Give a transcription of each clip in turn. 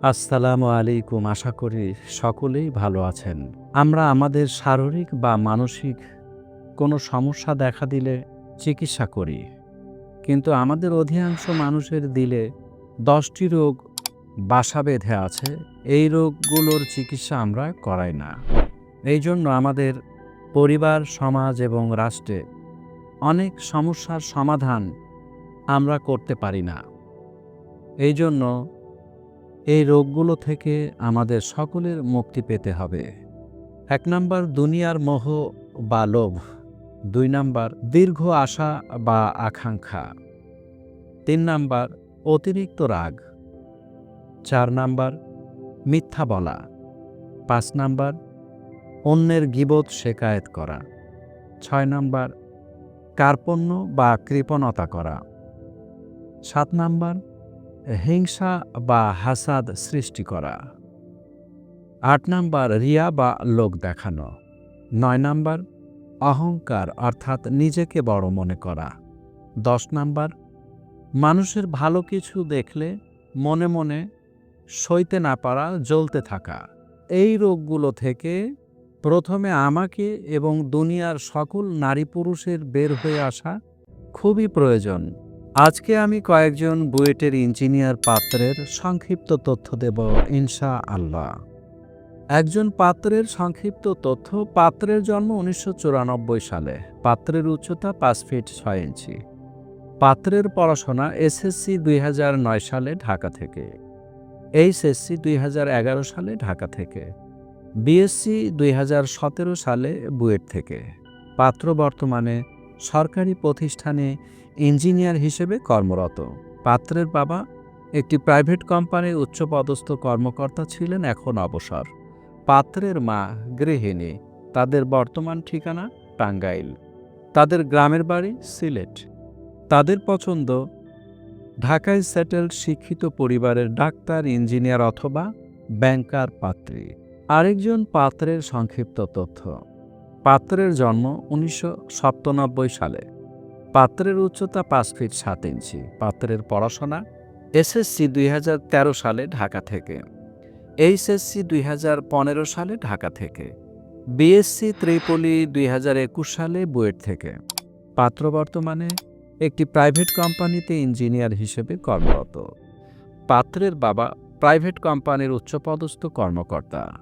আসসালামু আলাইকুম। আশা করি সকলেই ভালো আছেন। আমরা আমাদের শারীরিক বা মানসিক কোনো সমস্যা দেখা দিলে চিকিৎসা করি। কিন্তু আমাদের অধিকাংশ মানুষের দিলে ১০টি রোগ বাসা বেঁধে আছে। এই রোগগুলোর চিকিৎসা আমরা করাই না। এইজন্য আমাদের পরিবার, সমাজ এবং রাষ্ট্রে অনেক সমস্যার সমাধান আমরা করতে পারি না। এইজন্য এই রোগগুলো থেকে আমাদের সকলের মুক্তি পেতে হবে। ১ নাম্বার দুনিয়ার মোহ বা লোভ। ২ নাম্বার দীর্ঘ আশা বা আকাঙ্ক্ষা। ৩ নাম্বার অতিরিক্ত রাগ। ৪ নাম্বার মিথ্যা বলা। ৫ নাম্বার অন্যের গীবত শেকায়েত করা। ৬ নাম্বার কার্পণ্য বা কৃপণতা করা। ৭ নাম্বার হিংসা বা হাসাদ সৃষ্টি করা। ৮ নাম্বার রিয়া বা লোক দেখানো। ৯ নাম্বার অহংকার অর্থাৎ নিজেকে বড় মনে করা। ১০ নাম্বার মানুষের ভালো কিছু দেখলে মনে মনে সইতে না পারা, জ্বলতে থাকা। এই রোগগুলো থেকে প্রথমে আমাকে এবং দুনিয়ার সকল নারী পুরুষের বের হয়ে আসা খুবই প্রয়োজন। আজকে আমি কয়েকজন বুয়েটের ইঞ্জিনিয়ার পাত্রের সংক্ষিপ্ত তথ্য দেব ইনশাআল্লাহ। একজন পাত্রের সংক্ষিপ্ত তথ্য। পাত্রের জন্ম ১৯৯৪ সালে। পাত্রের উচ্চতা ৫ ফিট ৬ ইঞ্চি। পাত্রের পড়াশোনা এসএসসি ২০০৯ সালে ঢাকা থেকে, এইচএসসি ২০১১ সালে ঢাকা থেকে, বিএসসি ২০১৭ সালে বুয়েট থেকে। পাত্র বর্তমানে সরকারি প্রতিষ্ঠানে ইঞ্জিনিয়ার হিসেবে কর্মরত। পাত্রের বাবা একটি প্রাইভেট কোম্পানির উচ্চপদস্থ কর্মকর্তা ছিলেন, এখন অবসর। পাত্রের মা গৃহিণী। তাদের বর্তমান ঠিকানা টাঙ্গাইল। তাদের গ্রামের বাড়ি সিলেট। তাদের পছন্দ ঢাকায় সেটেলড শিক্ষিত পরিবারের ডাক্তার, ইঞ্জিনিয়ার অথবা ব্যাংকার পাত্রী। আরেকজন পাত্রের সংক্ষিপ্ত তথ্য। পাত্রের জন্ম ১৯৯৭ সালে। পাত্রের উচ্চতা ৫ ফিট ৭ ইঞ্চি। পাত্রের পড়াশোনা এসএসসি ২০১৩ সালে ঢাকা থেকে, এইচএসসি ২০১৫ সালে ঢাকা থেকে, বিএসসি ত্রিপলি ২০২১ সালে বুয়েট থেকে। পাত্র বর্তমানে একটি প্রাইভেট কোম্পানিতে ইঞ্জিনিয়ার হিসেবে কর্মরত। পাত্রের বাবা প্রাইভেট কোম্পানির উচ্চপদস্থ কর্মকর্তা।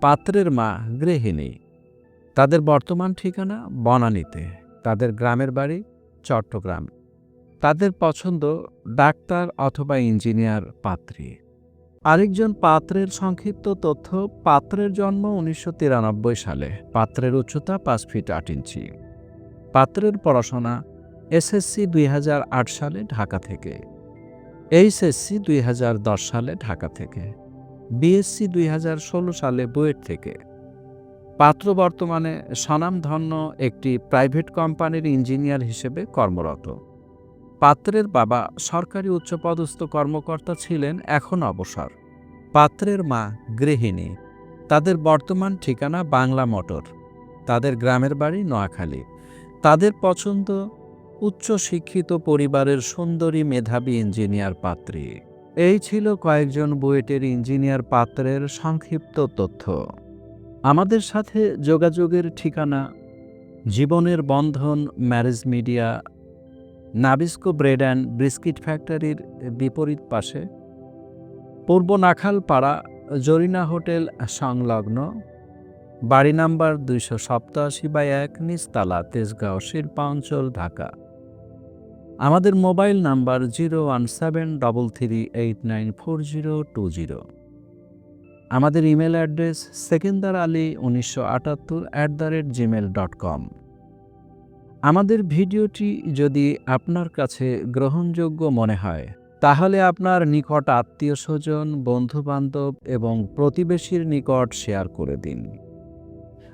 পাত্রের মা গৃহিণী। তাদের বর্তমান ঠিকানা বনানীতে। তাদের গ্রামের বাড়ি চট্টগ্রাম। তাদের পছন্দ ডাক্তার অথবা ইঞ্জিনিয়ার পাত্রী। আরেকজন পাত্রের সংক্ষিপ্ত তথ্য। পাত্রের জন্ম ১৯৯৩ সালে। পাত্রের উচ্চতা ৫ ফিট ৮ ইঞ্চি। পাত্রের পড়াশোনা এসএসসি ২০০৮ সালে ঢাকা থেকে, এইচএসসি ২০১০ সালে ঢাকা থেকে, বিএসসি ২০১৬ সালে বুয়েট থেকে। পাত্র বর্তমানে স্বনামধন্য একটি প্রাইভেট কোম্পানির ইঞ্জিনিয়ার হিসেবে কর্মরত। পাত্রের বাবা সরকারি উচ্চপদস্থ কর্মকর্তা ছিলেন, এখন অবসর। পাত্রের মা গৃহিণী। তাদের বর্তমান ঠিকানা বাংলা মোটর। তাদের গ্রামের বাড়ি নোয়াখালী। তাদের পছন্দ উচ্চ শিক্ষিত পরিবারের সুন্দরী মেধাবী ইঞ্জিনিয়ার পাত্রী। এই ছিল কয়েকজন বুয়েটের ইঞ্জিনিয়ার পাত্রের সংক্ষিপ্ত তথ্য। আমাদের সাথে যোগাযোগের ঠিকানা জীবনের বন্ধন marriage media, Nabisco bread and biscuit ফ্যাক্টরির বিপরীত পাশে, পূর্ব নাখালপাড়া জরিনা হোটেল সংলগ্ন, বাড়ি নাম্বার ২৮৭/১, নিচতলা, তেজগাঁও, শিল্পাঞ্চল, ঢাকা। আমাদের মোবাইল নাম্বার 01733894020। আমাদের ইমেল অ্যাড্রেস sekendarali1978@gmail.com। আমাদের ভিডিওটি যদি আপনার কাছে গ্রহণযোগ্য মনে হয় তাহলে আপনার নিকট আত্মীয়-স্বজন, বন্ধুবান্ধব এবং প্রতিবেশীর নিকট শেয়ার করে দিন।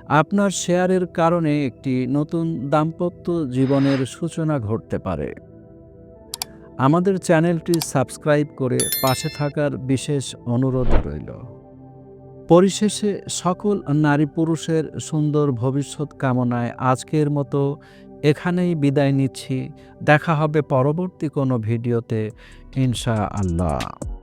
আপনার শেয়ারের কারণে একটি নতুন দাম্পত্য জীবনের সূচনা ঘটতে পারে। আমাদের চ্যানেলটি সাবস্ক্রাইব করে পাশে থাকার বিশেষ অনুরোধ রইল। পরিশেষে সকল নারী পুরুষের সুন্দর ভবিষ্যৎ কামনায় আজকের মতো এখানেই বিদায় নিচ্ছি। দেখা হবে পরবর্তী কোনো ভিডিওতে ইনশাআল্লাহ।